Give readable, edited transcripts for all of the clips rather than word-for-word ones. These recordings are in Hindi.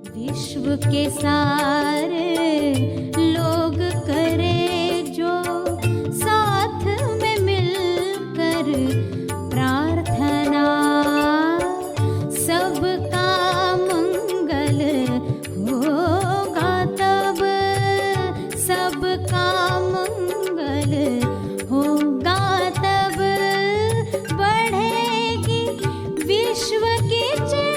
विश्व के सारे लोग करे जो साथ में मिलकर प्रार्थना, सबका मंगल होगा तब, सबका मंगल होगा तब, बढ़ेगी विश्व की चेतना।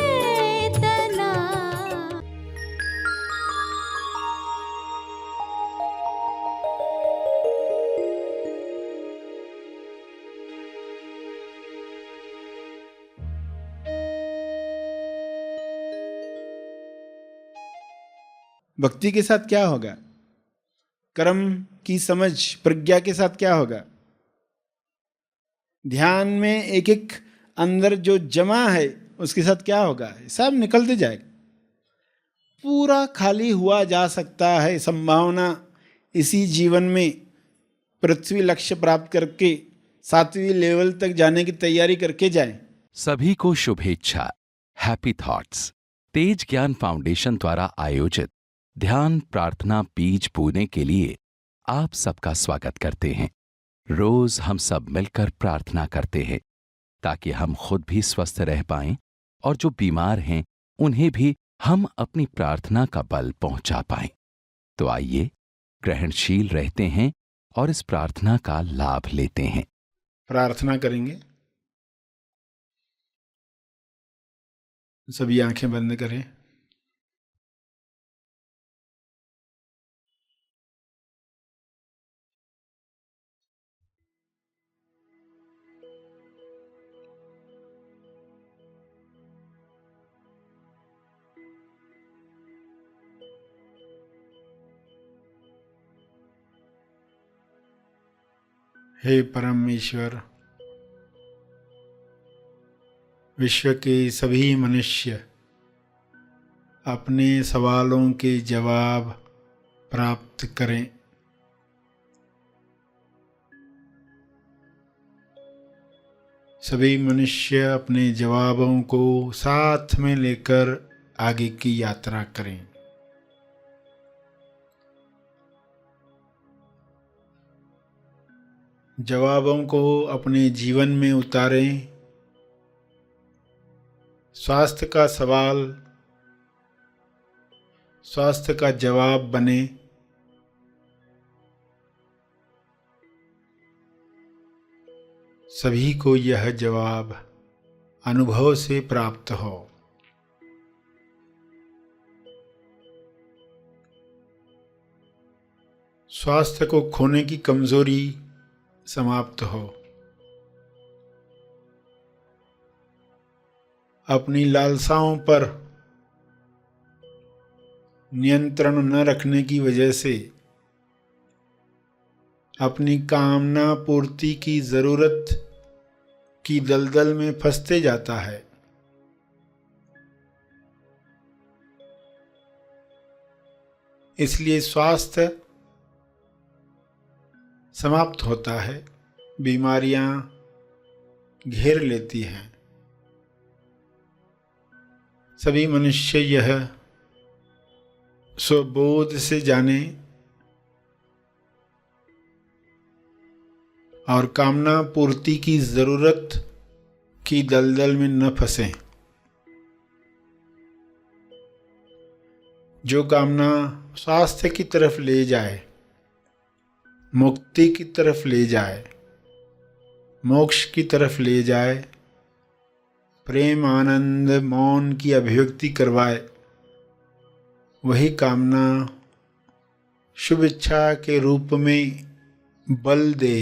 भक्ति के साथ क्या होगा? कर्म की समझ प्रज्ञा के साथ क्या होगा? ध्यान में एक एक अंदर जो जमा है उसके साथ क्या होगा? सब निकलते जाएगा, पूरा खाली हुआ जा सकता है। संभावना इसी जीवन में पृथ्वी लक्ष्य प्राप्त करके 7वीं लेवल तक जाने की तैयारी करके जाए। सभी को शुभेच्छा। हैप्पी थॉट्स तेज ज्ञान फाउंडेशन द्वारा आयोजित ध्यान प्रार्थना बीज बोने के लिए आप सबका स्वागत करते हैं। रोज हम सब मिलकर प्रार्थना करते हैं ताकि हम खुद भी स्वस्थ रह पाएं और जो बीमार हैं उन्हें भी हम अपनी प्रार्थना का बल पहुंचा पाएं। तो आइए ग्रहणशील रहते हैं और इस प्रार्थना का लाभ लेते हैं। प्रार्थना करेंगे। सभी आंखें बंद करें। हे परमेश्वर, विश्व के सभी मनुष्य अपने सवालों के जवाब प्राप्त करें। सभी मनुष्य अपने जवाबों को साथ में लेकर आगे की यात्रा करें। जवाबों को अपने जीवन में उतारें। स्वास्थ्य का सवाल स्वास्थ्य का जवाब बने। सभी को यह जवाब अनुभव से प्राप्त हो। स्वास्थ्य को खोने की कमजोरी समाप्त हो। अपनी लालसाओं पर नियंत्रण न रखने की वजह से अपनी कामना पूर्ति की जरूरत की दलदल में फंसते जाता है। इसलिए स्वास्थ्य समाप्त होता है, बीमारियां घेर लेती हैं। सभी मनुष्य यह स्वबोध से जाने और कामना पूर्ति की जरूरत की दलदल में न फंसें। जो कामना स्वास्थ्य की तरफ ले जाए, मुक्ति की तरफ ले जाए, मोक्ष की तरफ ले जाए, प्रेम आनंद मौन की अभिव्यक्ति करवाए, वही कामना शुभ इच्छा के रूप में बल दे।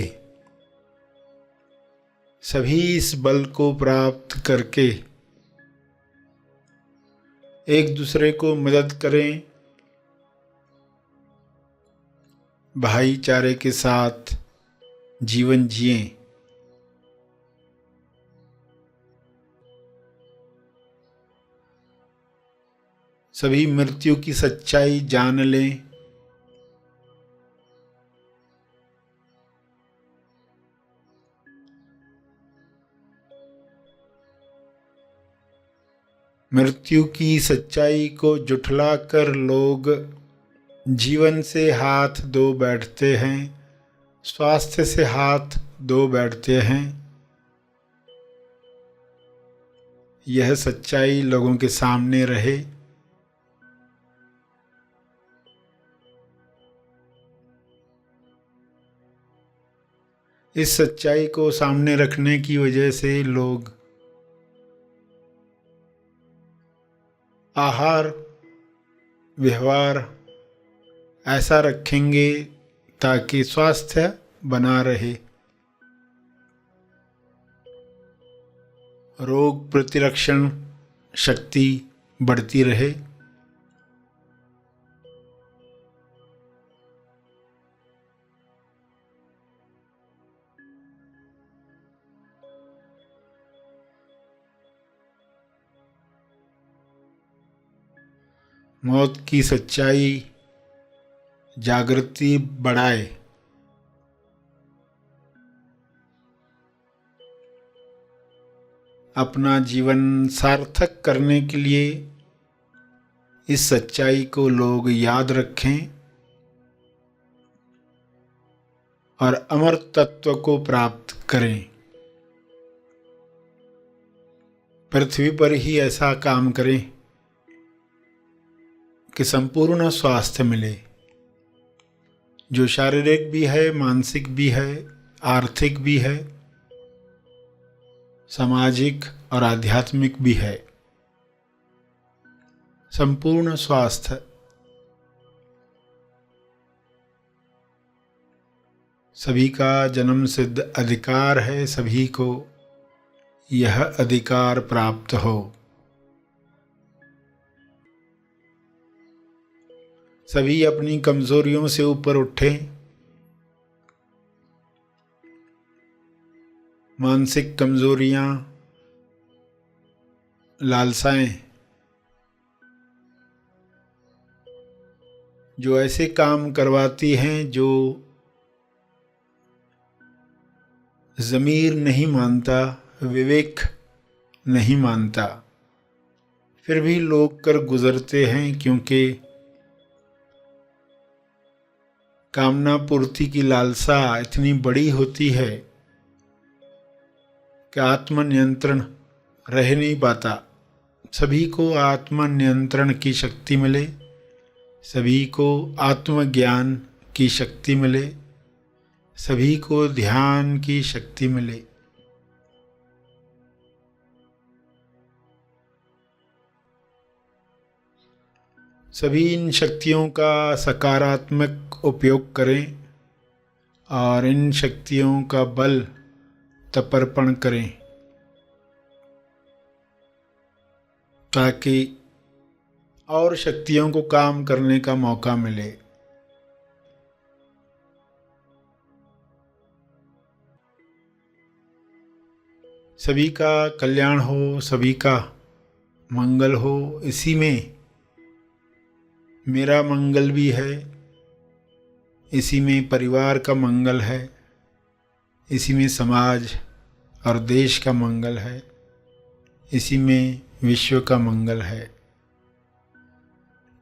सभी इस बल को प्राप्त करके एक दूसरे को मदद करें, भाईचारे के साथ जीवन जिएं। सभी मृत्यु की सच्चाई जान लें। मृत्यु की सच्चाई को जुठलाकर लोग जीवन से हाथ धो बैठते हैं, स्वास्थ्य से हाथ धो बैठते हैं। यह सच्चाई लोगों के सामने रहे। इस सच्चाई को सामने रखने की वजह से लोग आहार व्यवहार ऐसा रखेंगे ताकि स्वास्थ्य बना रहे, रोग प्रतिरक्षण शक्ति बढ़ती रहे। मौत की सच्चाई जागृति बढ़ाए। अपना जीवन सार्थक करने के लिए इस सच्चाई को लोग याद रखें और अमर तत्व को प्राप्त करें। पृथ्वी पर ही ऐसा काम करें कि संपूर्ण स्वास्थ्य मिले, जो शारीरिक भी है, मानसिक भी है, आर्थिक भी है, सामाजिक और आध्यात्मिक भी है। संपूर्ण स्वास्थ्य सभी का जन्म सिद्ध अधिकार है, सभी को यह अधिकार प्राप्त हो। सभी अपनी कमजोरियों से ऊपर उठें, मानसिक कमजोरियां, लालसाएं, जो ऐसे काम करवाती हैं जो ज़मीर नहीं मानता, विवेक नहीं मानता, फिर भी लोग कर गुजरते हैं, क्योंकि कामना पूर्ति की लालसा इतनी बड़ी होती है कि आत्मनियंत्रण रह नहीं पाता। सभी को आत्मनियंत्रण की शक्ति मिले, सभी को आत्मज्ञान की शक्ति मिले, सभी को ध्यान की शक्ति मिले। सभी इन शक्तियों का सकारात्मक उपयोग करें और इन शक्तियों का बल तपर्पण करें, ताकि और शक्तियों को काम करने का मौका मिले। सभी का कल्याण हो, सभी का मंगल हो, इसी में मेरा मंगल भी है, इसी में परिवार का मंगल है, इसी में समाज और देश का मंगल है, इसी में विश्व का मंगल है।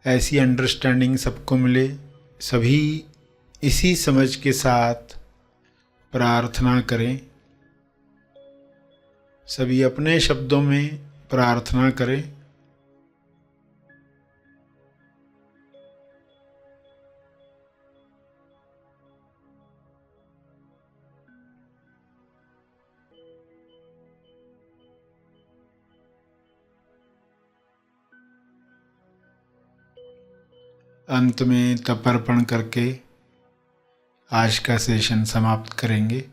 ऐसी अंडरस्टैंडिंग सबको मिले। सभी इसी समझ के साथ प्रार्थना करें। सभी अपने शब्दों में प्रार्थना करें। अंत में तपर्पण करके आज का सेशन समाप्त करेंगे।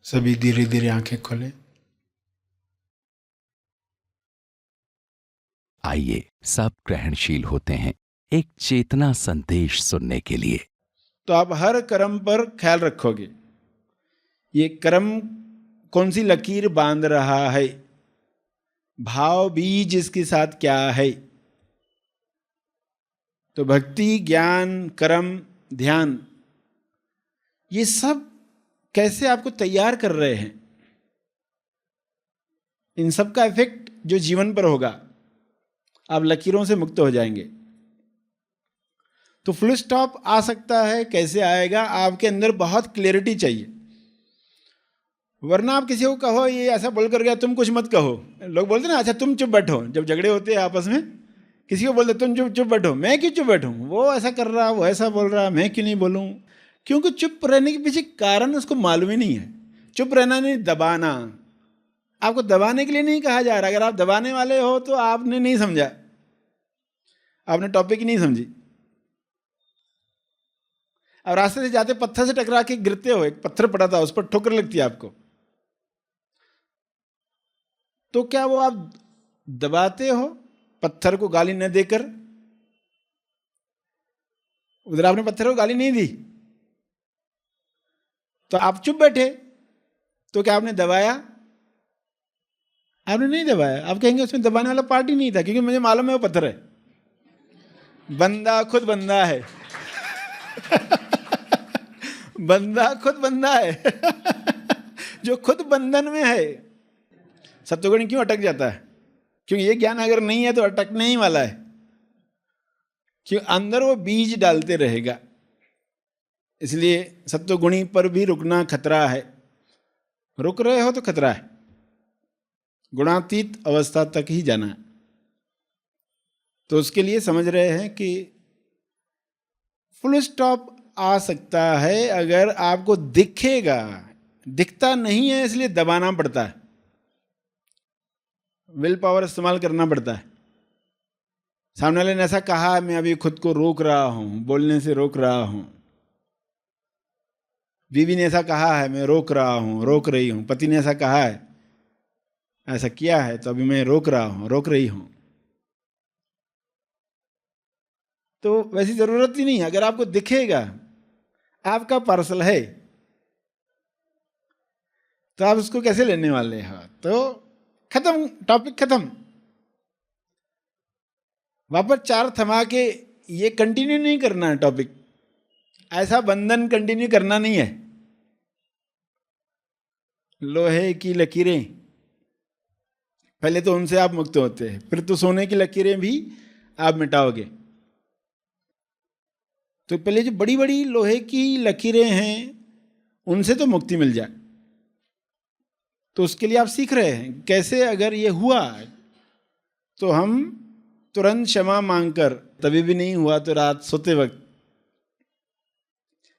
सभी धीरे धीरे आंखें खोलें। आइए सब ग्रहणशील होते हैं एक चेतना संदेश सुनने के लिए। तो आप हर कर्म पर ख्याल रखोगे, ये कर्म कौन सी लकीर बांध रहा है, भाव बीज इसके साथ क्या है। तो भक्ति, ज्ञान, कर्म, ध्यान, ये सब कैसे आपको तैयार कर रहे हैं। इन सब का इफेक्ट जो जीवन पर होगा, आप लकीरों से मुक्त हो जाएंगे। तो फुल स्टॉप आ सकता है, कैसे आएगा? आपके अंदर बहुत क्लैरिटी चाहिए, वरना आप किसी को कहो ये ऐसा बोल कर गया, तुम कुछ मत कहो। लोग बोलते ना, अच्छा तुम चुप बैठो। जब झगड़े होते हैं आपस में, किसी को बोलते तुम चुप चुप बैठो। मैं क्यों चुप बैठूं? वो ऐसा कर रहा, वो ऐसा बोल रहा, मैं क्यों नहीं बोलूं? क्योंकि चुप रहने के पीछे कारण उसको मालूम ही नहीं है। चुप रहना नहीं, दबाना। आपको दबाने के लिए नहीं कहा जा रहा। अगर आप दबाने वाले हो तो आपने नहीं समझा, आपने टॉपिक ही नहीं समझी। अब रास्ते से जाते पत्थर से टकरा के गिरते हो, एक पत्थर पड़ा था, उस पर ठोकर लगती है आपको, तो क्या वो आप दबाते हो पत्थर को गाली न देकर? उधर आपने पत्थर को गाली नहीं दी, तो आप चुप बैठे, तो क्या आपने दबाया? आपने नहीं दबाया। आप कहेंगे उसमें दबाने वाला पार्ट ही नहीं था, क्योंकि मुझे मालूम है वो पत्थर है। बंदा खुद बंदा है। बंदा खुद बंदा है। जो खुद बंधन में है। सत्वगुण क्यों अटक जाता है? क्योंकि ये ज्ञान अगर नहीं है तो अटकने ही वाला है, क्यों अंदर वो बीज डालते रहेगा। इसलिए सत्वगुणी पर भी रुकना खतरा है। रुक रहे हो तो खतरा है। गुणातीत अवस्था तक ही जाना है। तो उसके लिए समझ रहे हैं कि फुल स्टॉप आ सकता है अगर आपको दिखेगा। दिखता नहीं है इसलिए दबाना पड़ता है, विल पावर इस्तेमाल करना पड़ता है। सामने वाले ने ऐसा कहा, मैं अभी खुद को रोक रहा हूं, बोलने से रोक रहा हूं। बीवी ने ऐसा कहा है, मैं रोक रहा हूं, रोक रही हूं। पति ने ऐसा कहा है, ऐसा किया है, तो अभी मैं रोक रहा हूं, रोक रही हूं। तो वैसी जरूरत ही नहीं है। अगर आपको दिखेगा आपका पार्सल है, तो आप उसको कैसे लेने वाले हो? तो खत्म, टॉपिक खत्म। वापस चार थमा के ये कंटिन्यू नहीं करना है टॉपिक। ऐसा बंधन कंटिन्यू करना नहीं है। लोहे की लकीरें, पहले तो उनसे आप मुक्त होते हैं, फिर तो सोने की लकीरें भी आप मिटाओगे। तो पहले जो बड़ी बड़ी लोहे की लकीरें हैं उनसे तो मुक्ति मिल जाए। तो उसके लिए आप सीख रहे हैं कैसे। अगर ये हुआ तो हम तुरंत क्षमा मांगकर, तभी भी नहीं हुआ तो रात सोते वक्त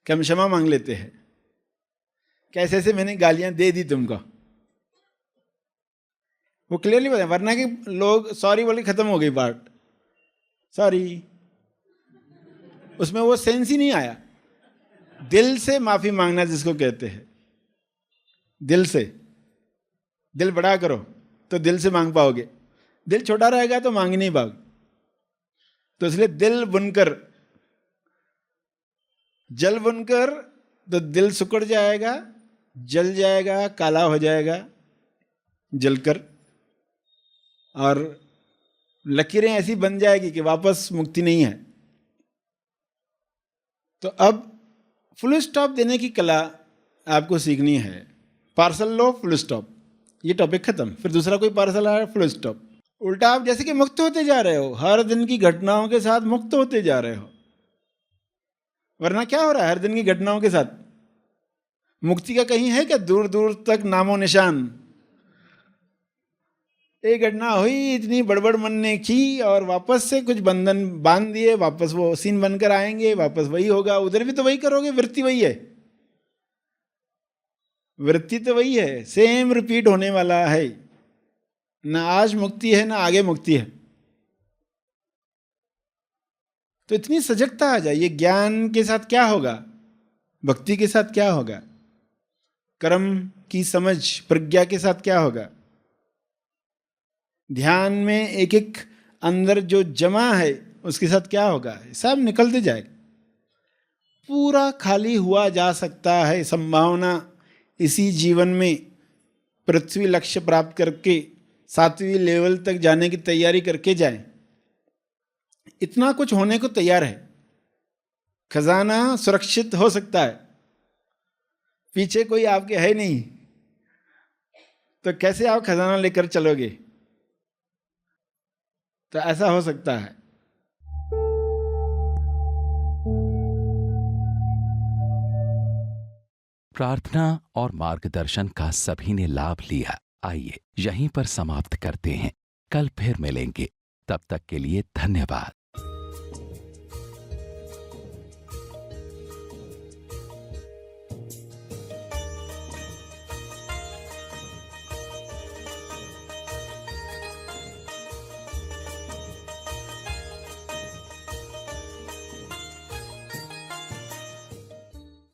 कि हम क्षमा मांग लेते हैं। कैसे से मैंने गालियां दे दी तुमको, वो क्लियरली बताया। वरना कि लोग सॉरी बोल के खत्म हो गई बात, सॉरी, उसमें वो सेंस ही नहीं आया। दिल से माफी मांगना जिसको कहते हैं, दिल से। दिल बड़ा करो तो दिल से मांग पाओगे, दिल छोटा रहेगा तो मांग नहीं पाओगे। तो इसलिए दिल बुनकर, जल बुनकर तो दिल सुकड़ जाएगा, जल जाएगा, काला हो जाएगा जलकर, और लकीरें ऐसी बन जाएगी कि वापस मुक्ति नहीं है। तो अब फुल स्टॉप देने की कला आपको सीखनी है। पार्सल लो, फुल स्टॉप, ये टॉपिक खत्म। फिर दूसरा कोई पार्सल आया, फुल स्टॉप। उल्टा आप जैसे कि मुक्त होते जा रहे हो, हर दिन की घटनाओं के साथ मुक्त होते जा रहे हो। वरना क्या हो रहा है हर दिन की घटनाओं के साथ? मुक्ति का कहीं है क्या दूर दूर तक नामो निशान? एक घटना हुई, इतनी बड़बड़ मन ने की, और वापस से कुछ बंधन बांध दिए, वापस वो सीन बनकर आएंगे, वापस वही होगा। उधर भी तो वही करोगे, वृत्ति वही है, वृत्ति तो वही है, सेम रिपीट होने वाला है। ना आज मुक्ति है ना आगे मुक्ति है। तो इतनी सजगता आ जाए। ये ज्ञान के साथ क्या होगा, भक्ति के साथ क्या होगा, कर्म की समझ प्रज्ञा के साथ क्या होगा, ध्यान में एक एक अंदर जो जमा है उसके साथ क्या होगा, सब निकलते जाएगा। पूरा खाली हुआ जा सकता है। संभावना इसी जीवन में पृथ्वी लक्ष्य प्राप्त करके 7वीं लेवल तक जाने की तैयारी करके जाएं, इतना कुछ होने को तैयार है। खजाना सुरक्षित हो सकता है, पीछे कोई आपके है नहीं, तो कैसे आप खजाना लेकर चलोगे? तो ऐसा हो सकता है। प्रार्थना और मार्गदर्शन का सभी ने लाभ लिया। आइए यहीं पर समाप्त करते हैं, कल फिर मिलेंगे। तब तक के लिए धन्यवाद।